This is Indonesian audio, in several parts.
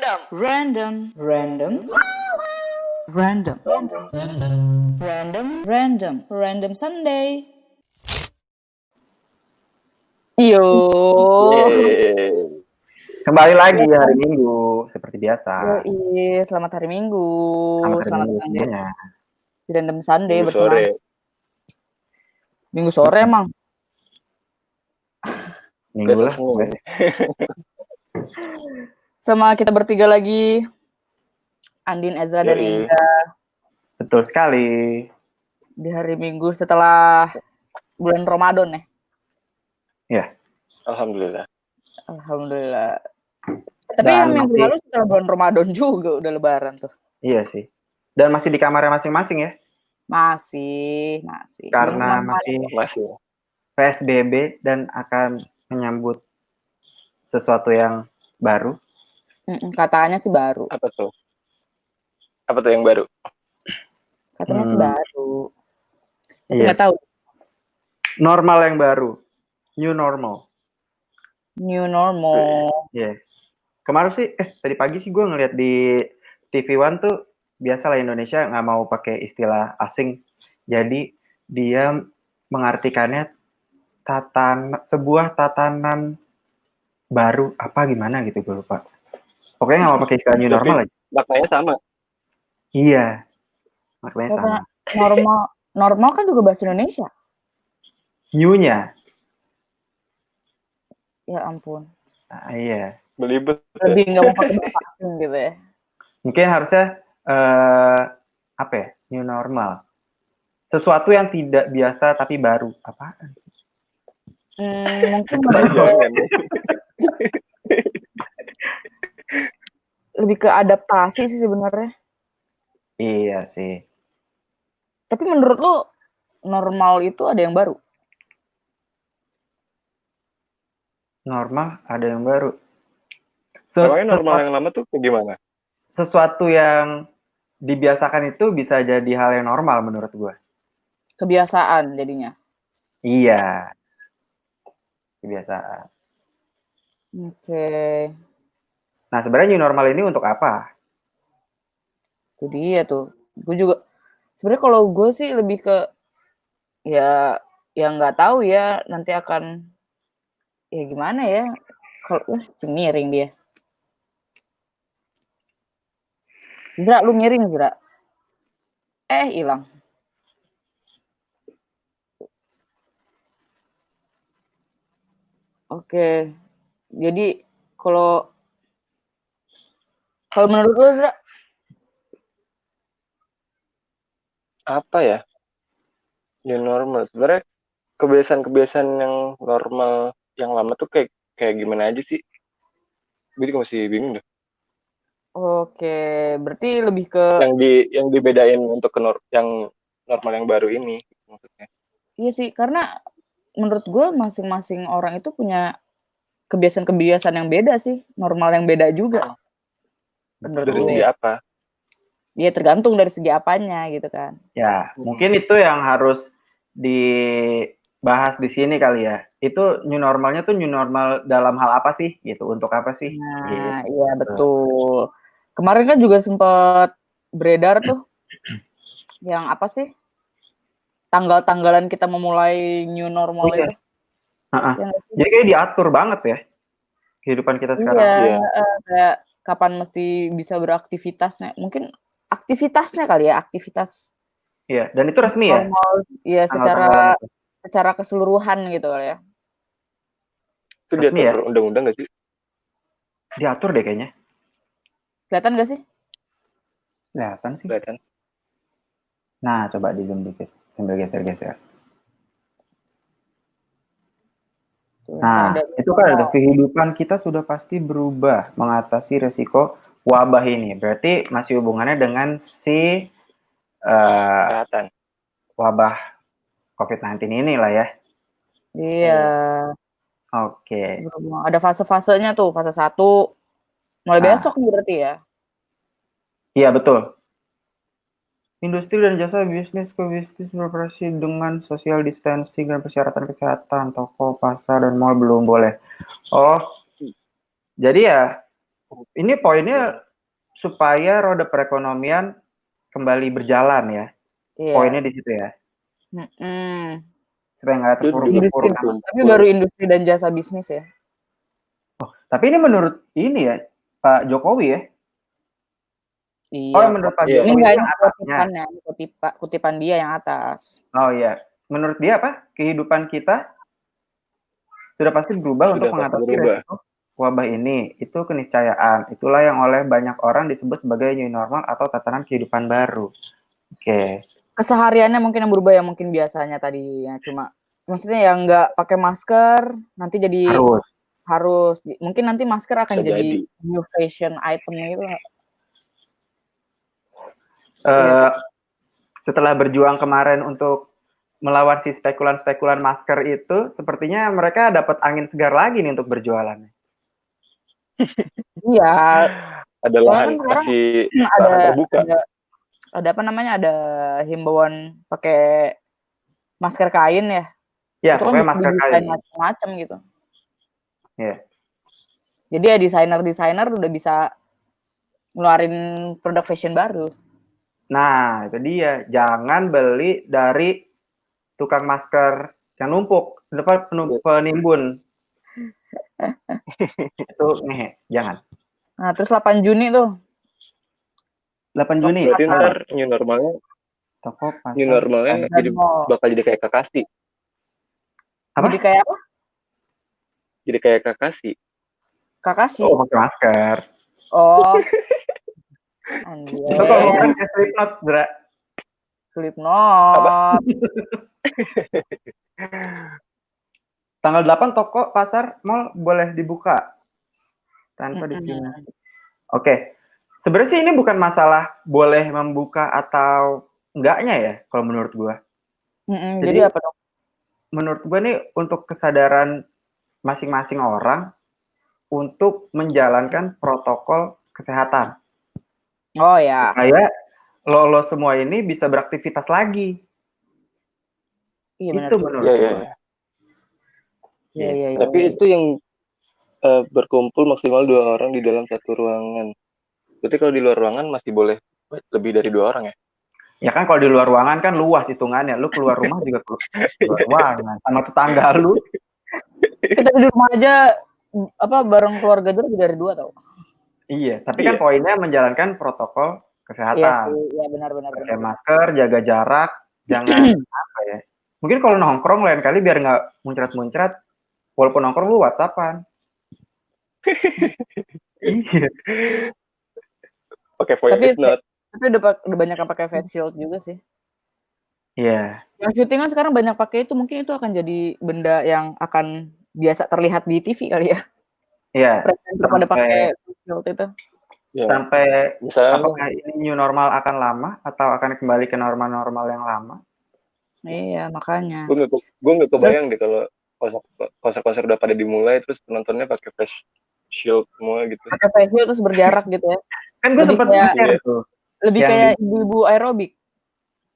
Random. Random. Random. Random. Random. Random. Random Sunday. Yo. Kembali lagi hari Minggu seperti biasa. Yoi, selamat hari Minggu. Selamat hari Minggu Sunday. semuanya. Di Random Sunday Minggu bersama sore. Minggu sore emang. Minggu lah. Besok Senin. Sama kita bertiga lagi. Andin, Ezra, dan Yoi. Indra. Betul sekali. Di hari Minggu setelah bulan Ramadan ya. Ya. Alhamdulillah. Alhamdulillah. Tapi Dan yang minggu masih- lalu setelah bulan Ramadan juga udah lebaran tuh. Iya sih. Dan masih di kamarnya masing-masing ya. Masih. Karena Belum masih Masih. PSBB dan akan menyambut sesuatu yang baru. Katanya sih baru. Apa tuh? Apa tuh yang baru? Katanya sih baru. Tapi Iya. nggak tahu. Normal yang baru. New normal. New normal. Iya. Kemarin sih, tadi pagi sih gue ngeliat di TV One tuh, biasalah Indonesia nggak mau pakai istilah asing. Jadi dia mengartikannya sebuah tatanan baru, apa gimana gitu, gue lupa. Pokoknya nggak mau pakai istilah new normal aja. Maknanya sama. Iya, maknanya sama. Normal kan juga bahasa Indonesia. New-nya, Ya ampun. iya. Belibet. Lebih nggak mau pakai bahasa asing gitu ya. Mungkin harusnya apa ya? New normal. Sesuatu yang tidak biasa tapi baru. Apaan? Mungkin Jangan. lebih ke adaptasi sih sebenarnya. Iya sih. Tapi menurut lu normal itu ada yang baru? Normal ada yang baru. Namanya normal yang lama tuh gimana? Sesuatu yang dibiasakan itu bisa jadi hal yang normal menurut gue. Kebiasaan jadinya. Iya. Kebiasaan. Oke. Nah, sebenarnya new normal ini untuk apa? Itu dia tuh. Gue juga sebenarnya kalau gue sih lebih ke ya yang nggak tahu ya nanti akan ya gimana ya kalau miring dia. Zra, lu miring Zra. Hilang. Oke. Jadi kalau menurut lu Zra? Apa ya? New normal. Sebenarnya kebiasaan-kebiasaan yang normal yang lama tuh kayak gimana aja sih? Gue juga masih bingung deh. Oke, berarti lebih ke Yang dibedain untuk yang normal yang baru ini maksudnya. iya sih, karena menurut gue masing-masing orang itu punya kebiasaan-kebiasaan yang beda sih, normal yang beda juga. Menurut Dari gue. segi apa? Ya tergantung dari segi apanya gitu kan. Ya, mungkin itu yang harus dibahas di sini kali ya. Itu new normalnya tuh new normal dalam hal apa sih gitu? Untuk apa sih? Nah, Gitu. iya betul. Kemarin kan juga sempat beredar tuh yang apa sih? Tanggal-tanggalan kita memulai new normal itu. Ya, jadi kayak diatur banget ya kehidupan kita sekarang. Iya, kayak kapan mesti bisa beraktivitasnya. Mungkin aktivitasnya kali ya, aktivitas. Iya, dan itu resmi ya? Normal, ya secara keseluruhan gitu kali ya. Itu Resmi diatur ya? undang-undang nggak sih? Diatur deh kayaknya. Kelihatan nggak sih? Kelihatan sih. Kelihatan. Nah, coba di zoom dikit sambil geser-geser. Nah, itu kan ada kehidupan kita sudah pasti berubah mengatasi resiko wabah ini. Berarti masih hubungannya dengan si Kelihatan. wabah COVID-19 ini lah ya. Iya. Oke. Ada fase-fasenya tuh, fase 1 mulai besok nih berarti ya. Iya, betul. Industri dan jasa bisnis ke bisnis beroperasi dengan social distancing dan persyaratan kesehatan. Toko, pasar, dan mall belum boleh. Oh, jadi ya Ini poinnya supaya roda perekonomian kembali berjalan ya. Iya. Poinnya di situ ya. Supaya nggak Itu juga terpuruk-puruk. Tapi baru industri dan jasa bisnis ya. Oh, tapi ini menurut ini ya Pak Jokowi ya. Iya. Oh, menurut Pak Jokowi Enggak, itu yang ini atasnya. kutipan dia yang atas. Oh iya, menurut dia apa? Kehidupan kita sudah pasti berubah untuk mengatasi resiko wabah ini. Itu keniscayaan. Itulah yang oleh banyak orang disebut sebagai new normal atau tatanan kehidupan baru. Oke. Kesehariannya mungkin yang berubah, yang mungkin biasanya tadinya cuma maksudnya yang nggak pakai masker nanti jadi harus mungkin nanti masker akan jadi new fashion item gitu. Setelah berjuang kemarin untuk melawan si spekulan-spekulan masker itu, sepertinya mereka dapat angin segar lagi nih untuk berjualan. Iya. Ada lahan kan masih lahan terbuka. Ada apa namanya? Ada himbauan pakai masker kain ya. Ya, itu pokoknya kan masker kain macam-macam gitu. Iya. Jadi ya desainer udah bisa ngeluarin produk fashion baru. Nah, itu dia. Jangan beli dari tukang masker yang numpuk, depan penimbun. Itu nih, jangan. Nah, terus 8 Juni tuh. 8 Juni. Berarti ntar new normalnya toko pasar. New normalnya bakal jadi kayak Kakashi. Apa? Jadi kayak apa? Jadi kayak Kakashi. Kakashi. Oh, pakai masker. Oh. Anjir. Itu kalau bukan kayak Slipknot, Bra. Slipknot. Tanggal 8 toko, pasar, mall boleh dibuka tanpa diskriminasi. Oke. Sebenarnya sih ini bukan masalah boleh membuka atau enggaknya ya, kalau menurut gua. Jadi apa dong? Menurut gua nih untuk kesadaran masing-masing orang untuk menjalankan protokol kesehatan. Oh ya. Supaya lo semua ini bisa beraktivitas lagi. Iya, itu menurut gua. Iya. Tapi itu yang berkumpul maksimal 2 orang di dalam satu ruangan. Berarti kalau di luar ruangan masih boleh lebih dari 2 orang ya? Ya kan kalau di luar ruangan kan luas hitungannya. Lu keluar rumah juga keluar ruangan sama tetangga lu. Kita di rumah aja bareng keluarga aja lebih dari 2 tau. Iya, tapi kan poinnya menjalankan protokol kesehatan. Iya sih, ya benar. Pakai masker, jaga jarak, jangan apa ya. Mungkin kalau nongkrong lain kali biar nggak muncrat-muncrat, walaupun nongkrong lu WhatsApp-an. Iya. Pakai voice note. Tapi udah banyak yang pakai face shield juga sih. Iya. Yang syutingan sekarang banyak pakai itu, mungkin itu akan jadi benda yang akan biasa terlihat di TV kali ya. Iya. Presenter pada pakai face shield itu. Ya. Sampai misalnya, apakah ini new normal akan lama atau akan kembali ke normal-normal yang lama? Iya, makanya. Gue nggak kebayang deh kalau konser-konser udah pada dimulai terus penontonnya pakai face shield semua gitu. Pakai face shield terus berjarak gitu ya. Kan gue sempet nge-share tuh. Lebih kayak ibu-ibu aerobik.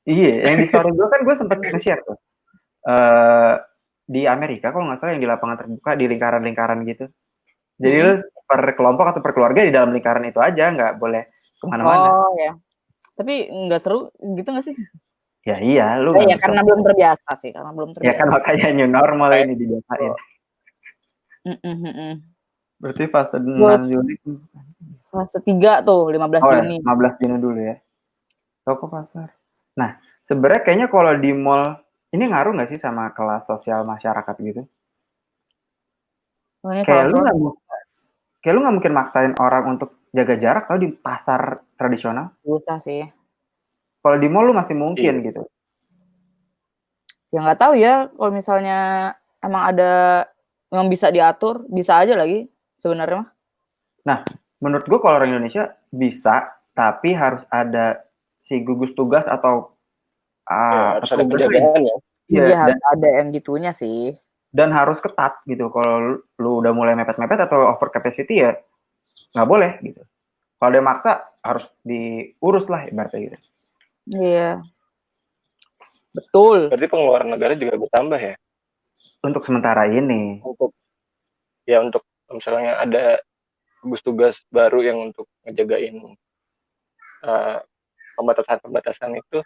Iya, yang di story gue kan gue sempet nge-share tuh. Di Amerika kalau nggak salah yang di lapangan terbuka di lingkaran-lingkaran gitu. Jadi lu per kelompok atau per keluarga di dalam lingkaran itu aja, nggak boleh kemana-mana. Oh ya. Tapi nggak seru gitu nggak sih? Ya iya, lu ya karena belum terbiasa sih, Ya kan makanya new normal ini dibiasain. Berarti fase 6 Juni. Fase 3 tuh, 15 Juni. 15 Juni dulu ya. Toko pasar. Nah, sebenarnya kayaknya kalau di mall, ini ngaruh nggak sih sama kelas sosial masyarakat gitu? Kayak lu nggak mungkin maksain orang untuk jaga jarak kalau di pasar tradisional. Susah sih. Kalau di mall lu masih mungkin gitu. Ya nggak tahu ya, kalau misalnya emang ada yang bisa diatur, bisa aja lagi sebenarnya mah. Nah, menurut gue kalau orang Indonesia bisa, tapi harus ada si gugus tugas atau harus ada penjagaan ya. Iya, harus ada yang gitunya sih. Dan harus ketat gitu. Kalau lu udah mulai mepet-mepet atau over capacity ya nggak boleh gitu. Kalau dia maksa harus diurus lah ibaratnya gitu. Iya. Betul. Berarti pengeluaran negara juga bertambah ya? Untuk sementara ini. Untuk misalnya ada gugus tugas baru yang untuk ngejagain pembatasan itu,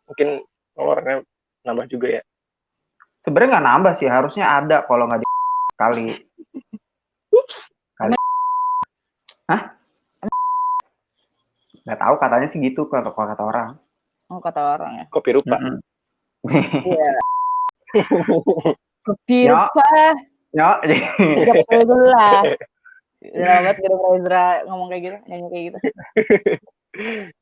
mungkin pengeluarannya nambah juga ya. Sebenarnya nggak nambah sih, harusnya ada kalau nggak kali. Ups. Hah? Nggak tahu, katanya sih gitu kalau kata orang. Oh, kata orang ya. Kopi rupa. Iya. Kopi Nyok. rupa. Nyok. 13. Udah lama banget gak ada Ezra ngomong kayak gitu, nyanyi kayak gitu.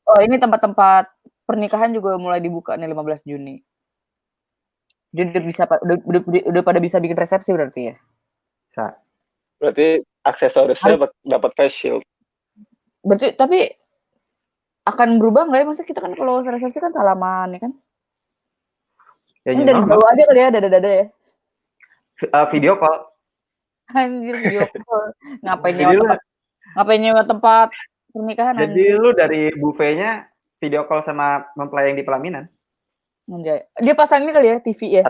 Oh, ini tempat-tempat pernikahan juga mulai dibuka nih 15 Juni. Jadi udah pada bisa bikin resepsi berarti ya? Bisa. Berarti aksesorisnya dapat face shield. Berarti tapi akan berubah nggak ya? Maksudnya kita kan kalau resepsi kan salaman ya kan? Ya, Ini dari jauh aja kali ya, dada-dada ya? Video call. Anjir, video call. Ngapain nyewa tempat pernikahan Jadi anjir? lu dari buffetnya video call sama mempelai yang di pelaminan. Anjay. Dia pasang ini kali ya, TV ya?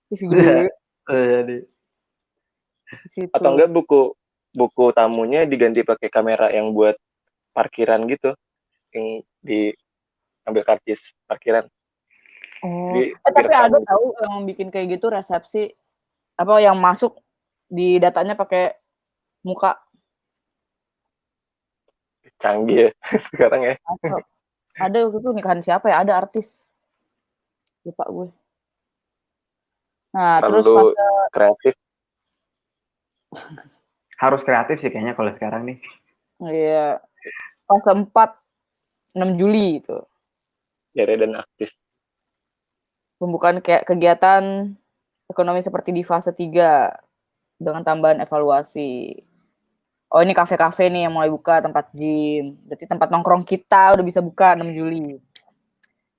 TV gede. Jadi. Atau enggak buku tamunya diganti pakai kamera yang buat parkiran gitu, yang ambil karcis parkiran. Oh, Jadi, tapi ada tahu yang bikin kayak gitu resepsi apa yang masuk di datanya pakai muka. Canggih ya sekarang ya. Ada waktu itu nikahan siapa ya? Ada artis. Lupa gue. Nah, terus fase kreatif. Harus kreatif sih kayaknya kalau sekarang nih. Iya. Fase 4 6 Juli itu. Jare dan aktif. Pembukaan kayak kegiatan ekonomi seperti di fase 3 dengan tambahan evaluasi. Oh, ini kafe-kafe nih yang mulai buka, tempat gym. Berarti tempat nongkrong kita udah bisa buka 6 Juli.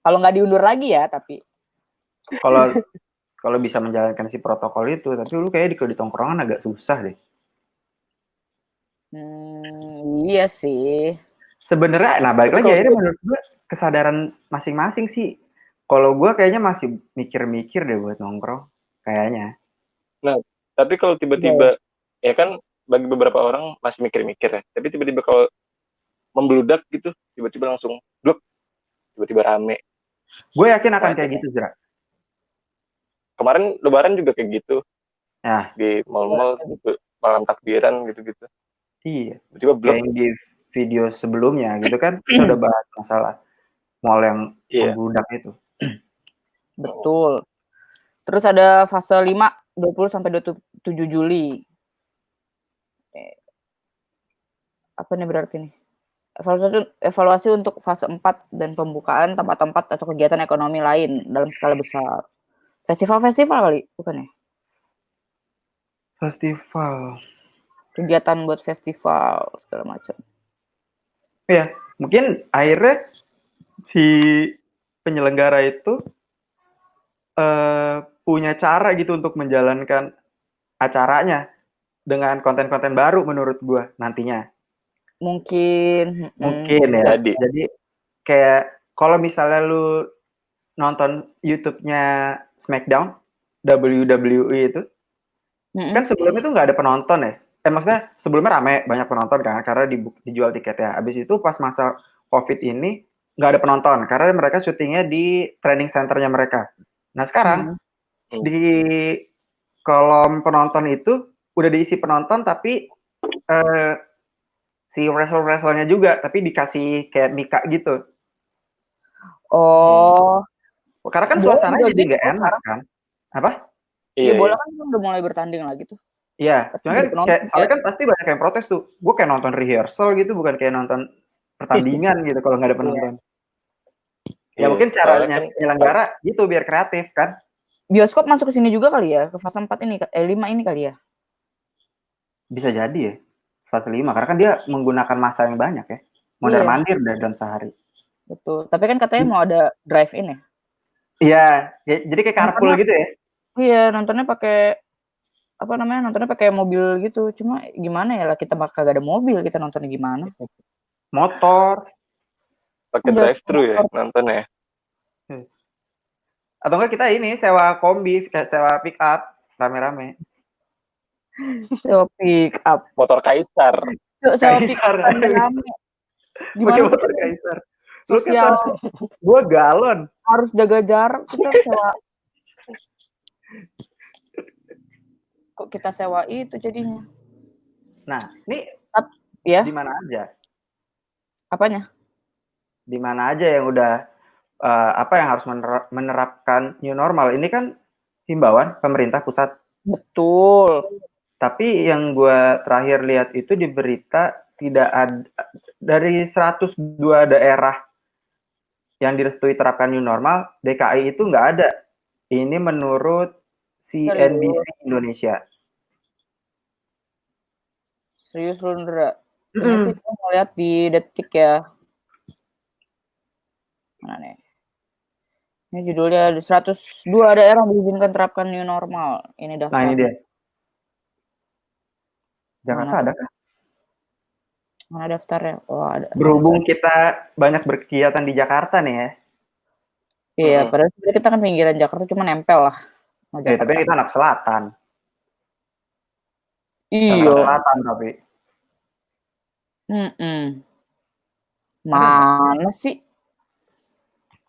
Kalau nggak diundur lagi ya, tapi kalau bisa menjalankan si protokol itu, tapi lu kayak di tongkrongan agak susah deh. Iya sih. Sebenarnya, nah balik lagi akhirnya menurut gue kesadaran masing-masing sih. Kalau gue kayaknya masih mikir-mikir deh buat nongkrong, kayaknya. Nah, tapi kalau tiba-tiba, ya kan bagi beberapa orang masih mikir-mikir ya, tapi tiba-tiba kalau membludak gitu, tiba-tiba langsung blok, tiba-tiba rame. Gue yakin akan kayak gitu, Zra. Kemarin Lebaran juga kayak gitu. Nah, di mall-mall gitu, malam takbiran gitu-gitu. Iya. Tiba-tiba blok. Kayak di video sebelumnya gitu kan, kita udah bahas masalah mall yang membludak itu. Betul. Terus ada fase 5, 20 sampai 27 Juli. Apa nih berarti nih? Evaluasi untuk fase 4 dan pembukaan tempat-tempat atau kegiatan ekonomi lain dalam skala besar. Festival-festival kali, bukan ya? Festival. Kegiatan buat festival, segala macam. Ya, mungkin akhirnya si penyelenggara itu punya cara gitu untuk menjalankan acaranya dengan konten-konten baru menurut gue nantinya. Mungkin ya. Jadi kayak kalau misalnya lu nonton YouTube-nya SmackDown, WWE itu, kan sebelumnya tuh nggak ada penonton ya. Maksudnya sebelumnya rame, banyak penonton kan, karena dijual tiketnya. Abis itu pas masa COVID ini, nggak ada penonton, karena mereka syutingnya di training centernya mereka. Nah sekarang, di kolom penonton itu, udah diisi penonton, tapi si wrestle-wrestlenya juga, tapi dikasih kayak mika gitu. Oh. Karena kan suasananya jadi nggak enak kan. Apa? Iya, bola kan udah mulai bertanding lagi tuh. Iya, cuma kan soalnya kan pasti banyak yang protes tuh. Gue kayak nonton rehearsal gitu, bukan kayak nonton pertandingan gitu kalau nggak ada penonton. Ya mungkin caranya penyelenggara gitu biar kreatif kan. Bioskop masuk ke sini juga kali ya, ke fase 4 ini, 5 ini kali ya. Bisa jadi ya, fase 5, karena kan dia menggunakan masa yang banyak ya. Mondar-mandir dalam sehari. Betul, tapi kan katanya mau ada drive-in ya. Iya, jadi kayak carpool gitu ya. Iya, nontonnya pakai apa namanya? Nontonnya pakai mobil gitu. Cuma gimana ya lah, kita kagak ada mobil, kita nontonnya gimana? Motor. Pakai drive-thru ya nontonnya. Atau enggak kita ini sewa kombi, sewa pick up rame-rame. Sewa pick up. Motor Kaisar. Sewa pick up Kaisar. rame-rame. Pakai Gimana motor kita Kaisar. Lu sosial kata gue galon. harus jaga jarak, kita sewa. Kok kita sewa itu jadinya? Nah, ini Ya, di mana aja? apanya? Di mana aja yang udah apa yang harus menerapkan new normal? Ini kan himbauan pemerintah pusat. Betul. Tapi yang gue terakhir lihat itu di berita tidak ada dari 102 daerah yang direstui terapkan new normal, DKI itu nggak ada. Ini menurut CNBC Indonesia. Serius lu, Ndra? Ini sih gue ngeliat di Detik ya. Mana nih? Ini judulnya 102 daerah diizinkan terapkan new normal. Ini daftar. Nah, ini dia. Jakarta ada kah? Mana daftarnya? Oh, ada. Berhubung kita banyak berkegiatan di Jakarta nih ya. Iya, padahal sebenarnya kita kan pinggiran Jakarta, cuma nempel lah. Tapi kita anak selatan. Iya. Selatan tapi. Mana sih?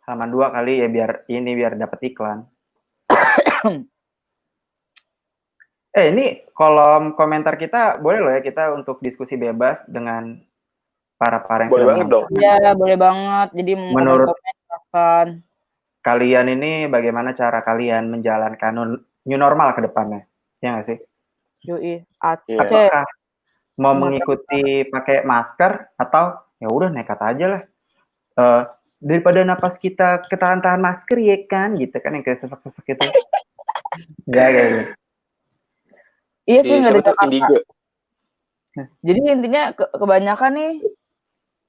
Sama 2 kali ya biar dapat iklan. Ini kolom komentar kita boleh loh ya kita untuk diskusi bebas dengan para yang boleh banget dong. Iya, boleh banget. Jadi menurut komen kalian ini bagaimana cara kalian menjalankan new normal ke depannya? Ya nggak sih? Yoi. Apakah mau mengikuti pakai masker atau ya udah nekat aja lah. Daripada napas kita ketahan-tahan masker ya kan gitu kan yang kayak sesek-sesek itu. Enggak kayak gitu. Iya sih, nggak ada Jakarta. Jadi intinya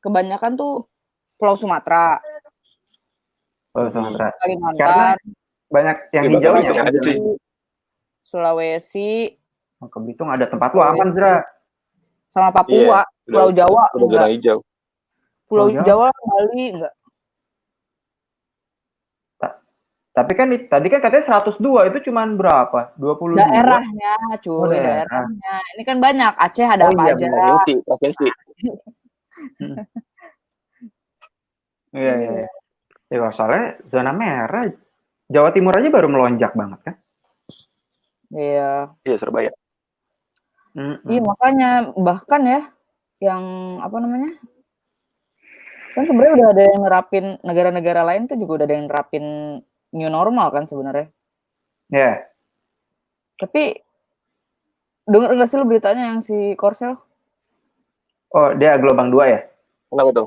kebanyakan tuh Pulau Sumatera. Kalimantan. Karena banyak yang hijaunya kan. Sulawesi. Ke Belitung ada tempat lu aman, Zra. Sama Papua, Pulau Jawa enggak. Hijau. Pulau Jawa, Bali enggak. Tapi kan tadi kan katanya 102, itu cuman berapa? 22? Daerahnya, cuy, daerahnya. Ini kan banyak, Aceh ada apa aja. Provinsi. Iya. Ya soalnya zona merah, Jawa Timur aja baru melonjak banget kan? Iya. Iya, Surabaya. Iya, makanya bahkan ya, yang apa namanya? Kan sebenarnya udah ada yang nerapin, negara-negara lain tuh juga udah ada yang nerapin new normal kan sebenarnya. Ya. Tapi denger nggak sih lu beritanya yang si Korsel? Oh, dia gelombang 2 ya? Kenapa tuh?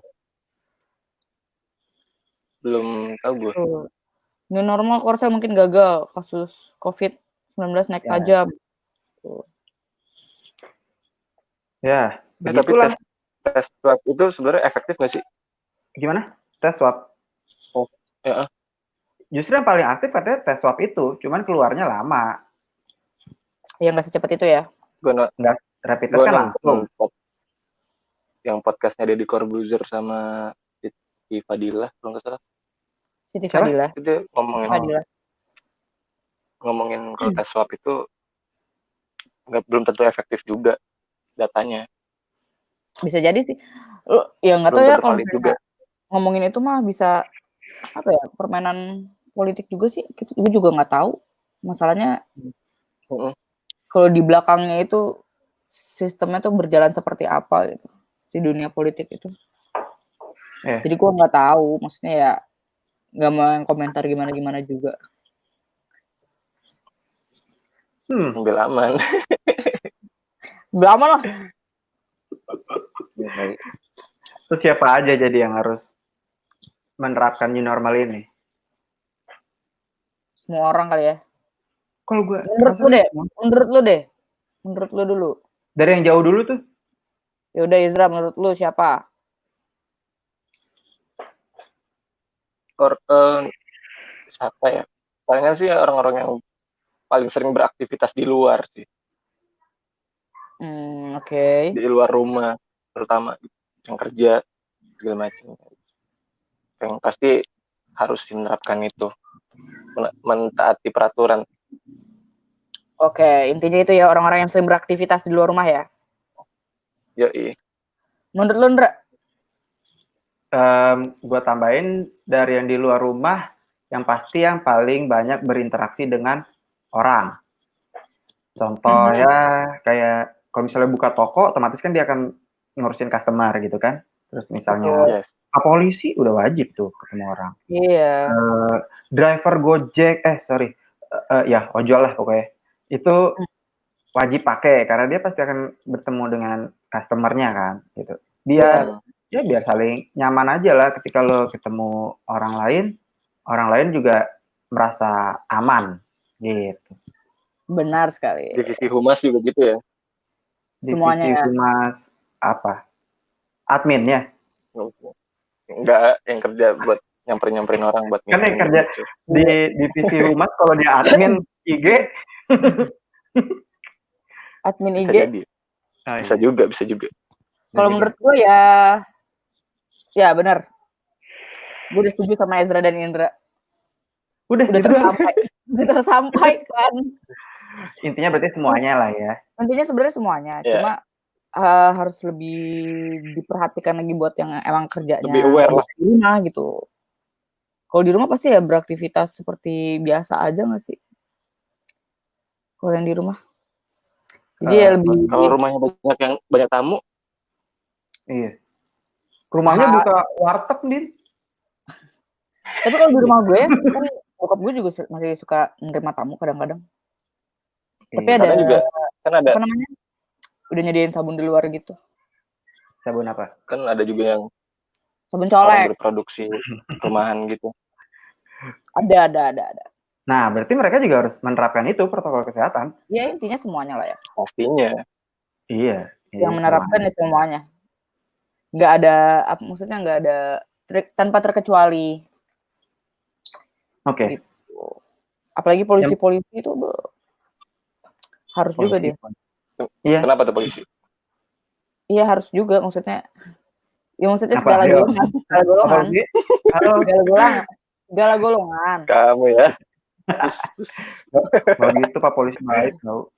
Belum tahu gue. New normal Korsel mungkin gagal, kasus COVID-19 naik tajam. Ya, tapi tes swab itu sebenarnya efektif nggak sih? Gimana? Tes swab? Oh, ya. Justru yang paling aktif katanya tes swab itu, cuman keluarnya lama. Ya nggak secepat itu ya? Nggak, rapid test kan langsung. Yang podcastnya Deddy Corbuzier sama Siti Fadilah, kalau nggak salah. Siti Fadilah. Itu dia ngomongin kalau tes swab itu belum tentu efektif juga datanya. Bisa jadi sih. Ya nggak tahu ya kalau ngomongin itu mah bisa apa ya, permainan politik juga sih. Gue juga nggak tahu. Masalahnya kalau di belakangnya itu sistemnya tuh berjalan seperti apa gitu di dunia politik itu. Jadi gue nggak tahu. Maksudnya ya nggak mau komentar gimana juga. Ambil aman. Ambil aman lah. Terus siapa aja jadi yang harus menerapkan new normal ini? Semua orang kali ya. Kalau gue menurut lu dulu. Dari yang jauh dulu tuh. Ya udah, Izra, menurut lu siapa? Siapa ya? Palingan sih orang-orang yang paling sering beraktivitas di luar sih. Oke. Di luar rumah, terutama yang kerja segala macam. Yang pasti harus menerapkan itu, mentaati peraturan. Oke, intinya itu ya orang-orang yang sering beraktivitas di luar rumah ya. Yoi. Menurut lu, Ndra? Gue tambahin dari yang di luar rumah, yang pasti yang paling banyak berinteraksi dengan orang. Contoh ya kayak kalau misalnya buka toko, otomatis kan dia akan ngurusin customer gitu kan. Terus misalnya Betul. Yes. polisi udah wajib tuh ketemu orang. Iya. Driver Gojek, ya ojol lah pokoknya. Itu wajib pakai karena dia pasti akan bertemu dengan customernya kan gitu. Iya. Biar saling nyaman aja lah ketika lo ketemu orang lain juga merasa aman gitu. Benar sekali. Divisi humas juga gitu ya. Semuanya Divisi ya. humas apa? Adminnya. Enggak yang kerja buat nyamperin orang buat Kan yang meeting kerja gitu. di divisi humas kalau dia admin IG Admin Bisa IG. jadi. Bisa juga. Kalau menurut gue ya benar. Gue udah setuju sama Ezra dan Indra. Udah tersampaikan. Intinya berarti semuanya lah ya. Intinya sebenarnya semuanya, Yeah. cuma harus lebih diperhatikan lagi buat yang emang kerjanya lebih aware lah di rumah gitu. Kalau di rumah pasti ya beraktivitas seperti biasa aja nggak sih? Kalau yang di rumah. Jadi ya lebih. Kalau rumahnya banyak tamu. Iya. Rumahnya buka warteg nih. Tapi kalau di rumah gue kan bokap gue juga masih suka menerima tamu kadang-kadang. Tapi ada juga kan ada apa namanya? Udah nyediain sabun di luar gitu. Sabun apa? Kan ada juga yang sabun colek. Orang berproduksi rumahan gitu. Ada. Nah, berarti mereka juga harus menerapkan itu protokol kesehatan. Ya intinya semuanya lah ya. Pastinya. Iya. Yang menerapkan ya semuanya. Nggak ada, maksudnya nggak ada tanpa terkecuali. Oke. Gitu. Apalagi polisi-polisi itu harus polisi juga dia. Iya. Kenapa tuh polisi? Iya harus juga maksudnya. Ya maksudnya segala golongan. Kamu ya. Kalau gitu Pak polisi baik tau.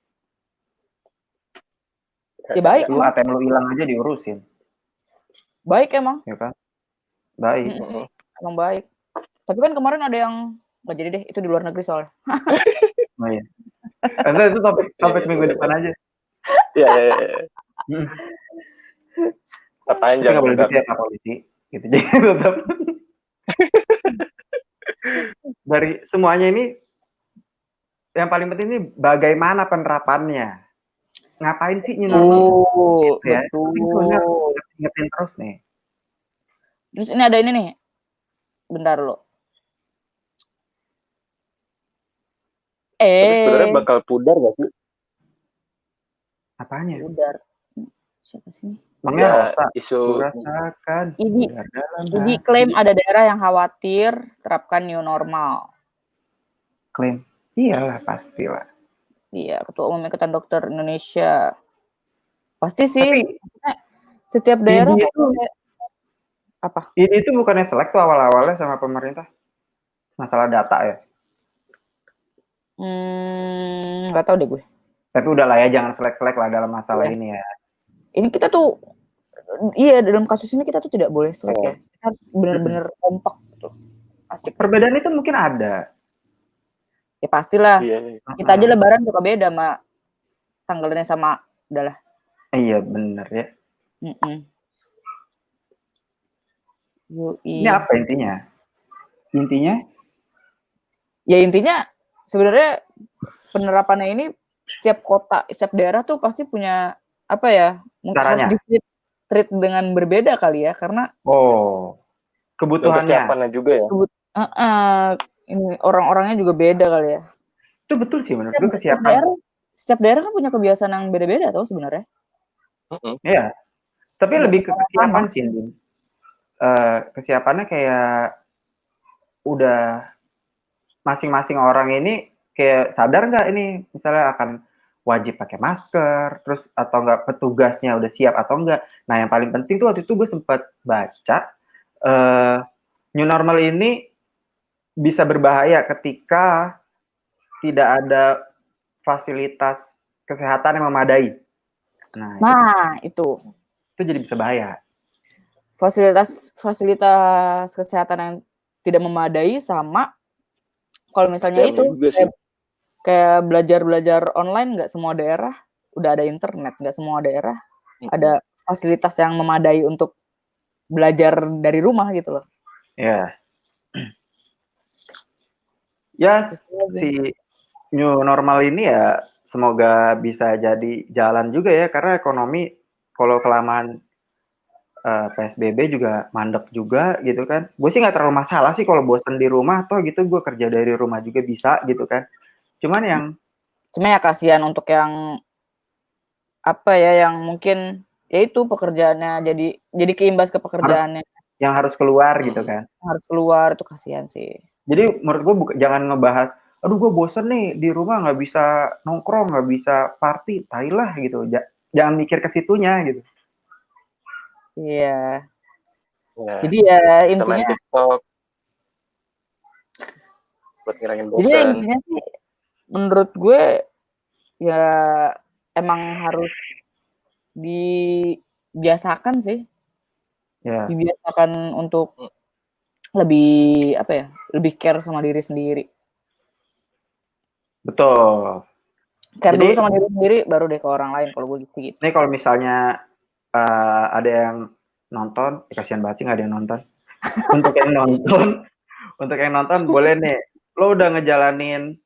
Ya baik. Lu ATM lu hilang aja diurusin. Baik emang. Ya kan? Baik. Emang baik. Tapi kan kemarin ada yang nggak jadi deh, itu di luar negeri soalnya. Oh iya. Karena itu topik minggu depan aja. Iya. Panjang nggak boleh gitu ya Pak polisi. Gitu jadi tetap. Dari semuanya ini yang paling penting ini bagaimana penerapannya. Ngapain sih new normal? Gitu ya. Betul. Ingetin terus nih. Terus ini ada ini nih. Bentar lo. Tapi sebenarnya bakal pudar gak sih? Apanya? Pudar. Siapa sih? Emangnya Rosa isu rasakan. Jadi klaim ada daerah yang khawatir terapkan new normal. Klaim? Iyalah pastilah. Iya, Ketua Umum Ikatan Dokter Indonesia. Pasti sih. Tapi, setiap daerah itu apa? Ini itu bukannya selek tuh awal-awalnya sama pemerintah? Masalah data ya? Nggak tahu deh gue. Tapi udah lah ya, jangan selek-selek lah dalam masalah ini ya. Ini kita tuh, dalam kasus ini kita tuh tidak boleh selek ya. Kita benar-benar kompak gitu. Asik. Perbedaan itu mungkin ada. Ya pastilah. Iya. Kita aja lebaran suka beda sama tanggalnya sama udahlah. Iya bener ya. Ini apa intinya? Ya intinya sebenarnya penerapannya ini setiap kota, setiap daerah tuh pasti punya apa ya? Mungkin harus di-treat dengan berbeda kali ya, karena kebutuhannya. Kesiapannya juga ya. Ini orang-orangnya juga beda kali ya. Itu betul sih menurut gue kesiapan. Setiap daerah kan punya kebiasaan yang beda-beda tau sebenarnya. Iya. Tapi lebih ke kesiapan sih. Kesiapannya kayak udah masing-masing orang ini kayak sadar nggak ini misalnya akan wajib pakai masker, terus atau nggak petugasnya udah siap atau enggak. Nah yang paling penting tuh waktu itu gue sempat baca new normal ini bisa berbahaya ketika tidak ada fasilitas kesehatan yang memadai. Nah, itu jadi bisa bahaya. fasilitas kesehatan yang tidak memadai sama kalau misalnya SDM-nya itu juga sih. kayak belajar online, nggak semua daerah udah ada internet, nggak semua daerah ada fasilitas yang memadai untuk belajar dari rumah gitu loh. Ya. Ya, si new normal ini ya semoga bisa jadi jalan juga ya, karena ekonomi kalau kelamaan PSBB juga mandek juga gitu kan. Gue sih nggak terlalu masalah sih kalau bosen di rumah, toh gitu gue kerja dari rumah juga bisa gitu kan. Cuma ya kasihan untuk yang apa ya, yang mungkin ya itu pekerjaannya jadi keimbas ke pekerjaannya yang harus keluar gitu kan. harus keluar, itu kasihan sih. Jadi menurut gue jangan ngebahas, aduh gue bosen nih di rumah nggak bisa nongkrong, nggak bisa party, tailah gitu. Jangan mikir ke situnya gitu. Iya. Ya, jadi ya bisa main intinya TikTok buat ngilangin jadi bosan. intinya sih menurut gue ya emang harus dibiasakan sih. Ya. Dibiasakan untuk lebih apa ya, lebih care sama diri sendiri. Betul. Care Jadi dulu sama diri sendiri, baru deh ke orang lain kalau gue gitu. Ini kalau misalnya ada yang nonton, kasihan banget sih nggak ada yang nonton. Untuk yang nonton boleh nih, lo udah ngejalanin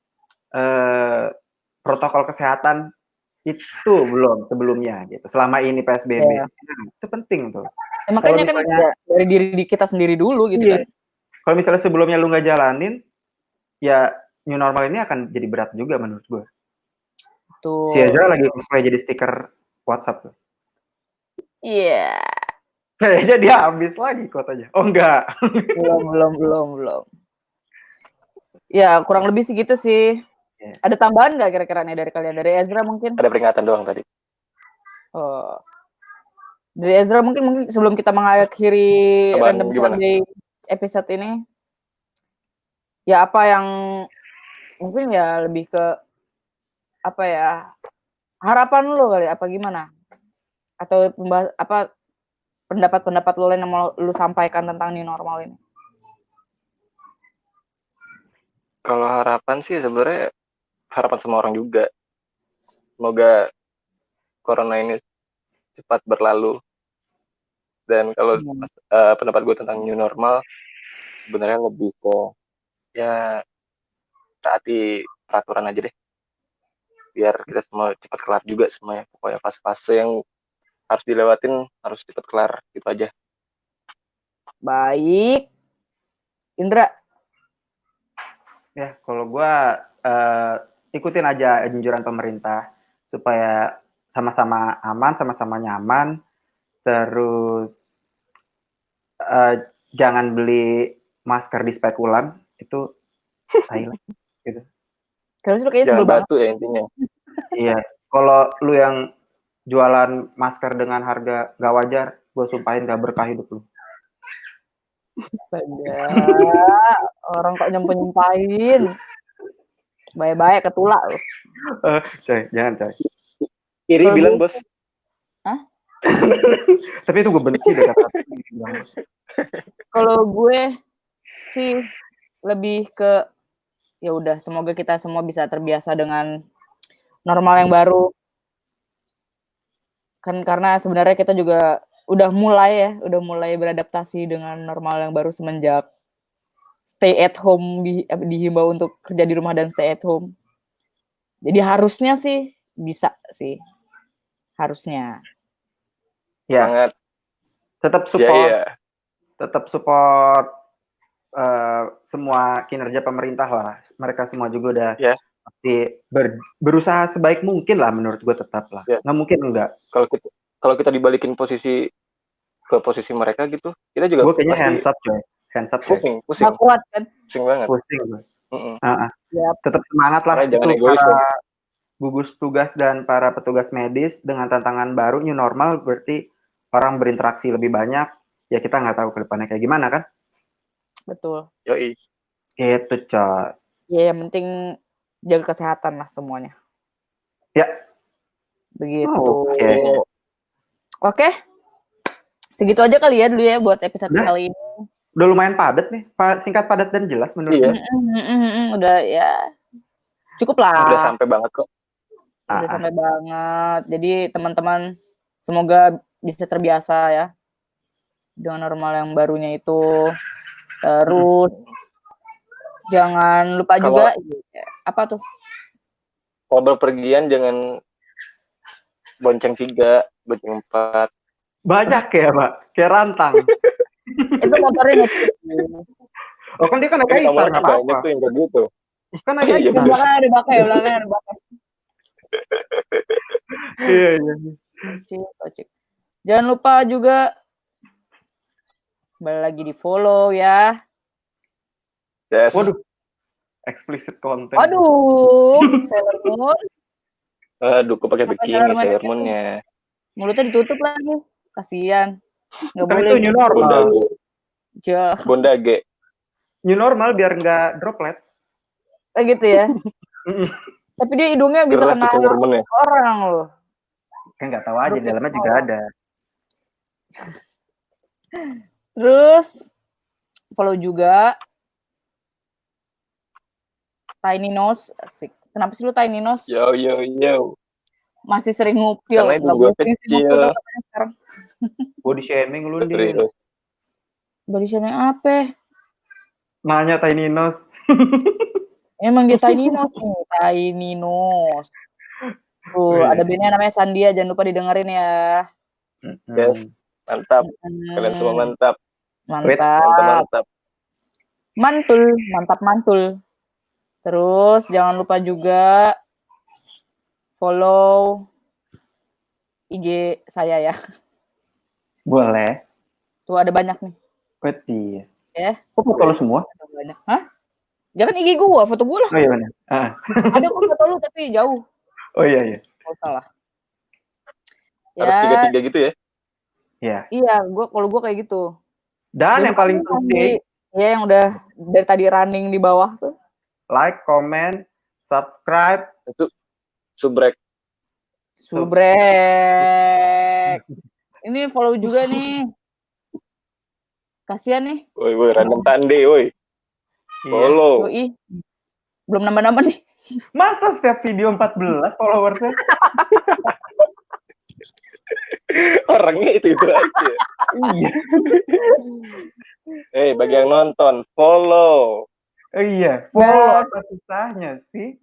protokol kesehatan itu belum sebelumnya gitu, selama ini PSBB. Ya. Itu penting tuh. Ya, makanya kan ya, dari diri kita sendiri dulu gitu kan. Kalau misalnya sebelumnya lu nggak jalanin, ya new normal ini akan jadi berat juga menurut gue. Si Ezra lagi supaya jadi stiker WhatsApp tuh. Iya. Kayaknya dia habis lagi kotanya. Oh enggak. Belum. Ya kurang lebih sih gitu sih. Ada tambahan nggak kira-kira nih dari kalian? Dari Ezra mungkin? Ada peringatan doang tadi. Oh. Dari Ezra mungkin sebelum kita mengakhiri Random Sunday episode ini, ya apa yang mungkin ya lebih ke apa ya, harapan lo kali, apa gimana? Atau pendapat-pendapat lo yang mau lo sampaikan tentang new normal ini? Kalau harapan sih sebenarnya harapan semua orang juga. Semoga corona ini cepat berlalu. Dan kalau pendapat gue tentang new normal sebenarnya lebih ke ya taati peraturan aja deh. Biar kita semua cepat kelar juga semuanya. Pokoknya fase-fase yang harus dilewatin harus cepat kelar, gitu aja. Baik. Indra? Ya, kalau gue ikutin aja anjuran pemerintah supaya sama-sama aman, sama-sama nyaman. Terus jangan beli masker di spekulan, itu Thailand gitu. Terus lu kayaknya jangan batu ya intinya. Iya, kalau lu yang jualan masker dengan harga gak wajar, gue sumpahin gak berkah hidup lu. Astaga, orang kok nyumpahin. Baik-baik ketulak lu. Coy, jangan coy. Iri bilang bos. Hah? Tapi itu gue benci deh kata-kata bilang bos. Kalau gue sih lebih ke ya udah, semoga kita semua bisa terbiasa dengan normal yang baru. Kan karena sebenarnya kita juga udah mulai beradaptasi dengan normal yang baru semenjak stay at home, dihimbau untuk kerja di rumah dan stay at home. Jadi harusnya sih bisa sih. Harusnya. Ya. Sangat. Tetap support. Jaya. Tetap support semua kinerja pemerintah lah. Mereka semua juga udah pasti berusaha sebaik mungkin lah, menurut gue tetap lah. Nggak mungkin enggak. Kalau kita dibalikin posisi ke posisi mereka gitu, kita juga gue kayaknya hands up coy. Pusing. Nggak kuat kan? Pusing banget. Pusing gue. Tetap semangat lah. Jangan egois para gugus tugas dan para petugas medis dengan tantangan baru new normal, berarti orang berinteraksi lebih banyak. Ya kita nggak tahu ke depannya kayak gimana kan? Betul. Yoi. Itu coy. Ya yang penting jaga kesehatan lah semuanya. Ya. Begitu. Oke. Oke. Segitu aja kali ya dulu ya buat episode Udah. kali ini. Udah lumayan padat nih. Singkat, padat, dan jelas menurut Iya. gue. Udah ya. Cukup lah. Udah sampai banget kok. Udah sampai banget. Jadi teman-teman semoga bisa terbiasa ya dengan normal yang barunya itu. Terus jangan lupa juga apa tuh? Kalau berpergian jangan bonceng 3, bonceng 4. Banyak ya, Pak. Kayak rantang. Itu motornya nggak. Oh kan dia kan ada kaisar, nggak apa-apa. Banyak tuh yang kayak gitu. Kan ada kaisar. Belakang ada bakai, belakang ada bakai. Iya. Cik. Jangan lupa juga balik lagi di follow ya. Yes. Waduh. Explicit content. Aduh, Sailor Moon. Aduh, kok pakai bikini Sailor Moon-nya. Mulutnya ditutup lagi. Kasihan. Nggak Kan boleh. itu new normal. Bondage. New normal biar nggak droplet. Kayak gitu ya. Tapi dia hidungnya bisa kena orang loh. Kan nggak tahu aja, di dalamnya juga ada. Terus follow juga Tiny Nose. Asik. Kenapa sih lu Tiny Nose? Yo. Masih sering ngupil. Karena itu gue kecil. Body shaming lu nih. Body shaming apa? Nanya Tiny Nose. Emang dia Tiny Nose nih. Tiny Nose. Tuh, ada bandnya namanya Sandia. Jangan lupa didengerin ya. Yes. Mantap. Kalian semua mantap. Mantap. Mantul. Terus jangan lupa juga follow IG saya ya. Boleh. Tuh ada banyak nih. Betul. Ya. Kok foto lu semua? Ada banyak. Hah? Jangan IG gua, foto gua lah. Oh iya benar. Ada kok foto lu tapi jauh. Oh iya. Oh salah. Harus 3-3 gitu ya? Iya. Iya, kalau gua kayak gitu. Dan yang paling penting, ya yang udah dari tadi running di bawah tuh. Like, comment, subscribe. Itu subrek. Ini follow juga nih. Kasian nih. Woi, random Sunday, woi. Follow. Yoi. Belum nambah-nambah nih. Masa setiap video 14 followersnya? Orangnya itu aja. Iya. Bagi yang nonton, follow. Iya, follow apa susahnya sih?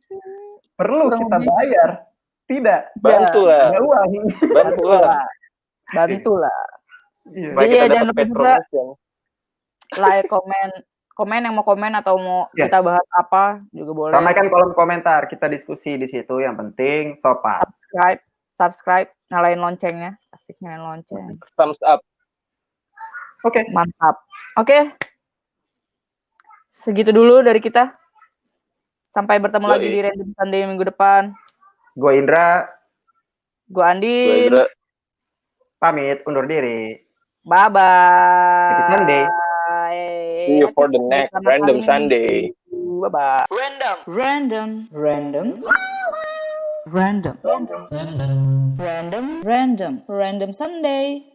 Perlu kita bayar? Tidak. Bantulah. Ada uang. Bantulah. Iya. Jadi ya jangan lupa juga like, komen yang mau komen atau mau kita bahas apa juga boleh. Ramaikan kolom komentar, kita diskusi di situ. Yang penting sopan. Subscribe, nyalain loncengnya. Asik nyalain lonceng. Thumbs up. Oke. Mantap. Oke. Segitu dulu dari kita. Sampai bertemu lagi di Random Sunday minggu depan. Gue Indra. Gue Andin. Pamit, undur diri. Bye-bye. Happy Sunday. See you for the next Random Sunday. Bye-bye. Random Sunday.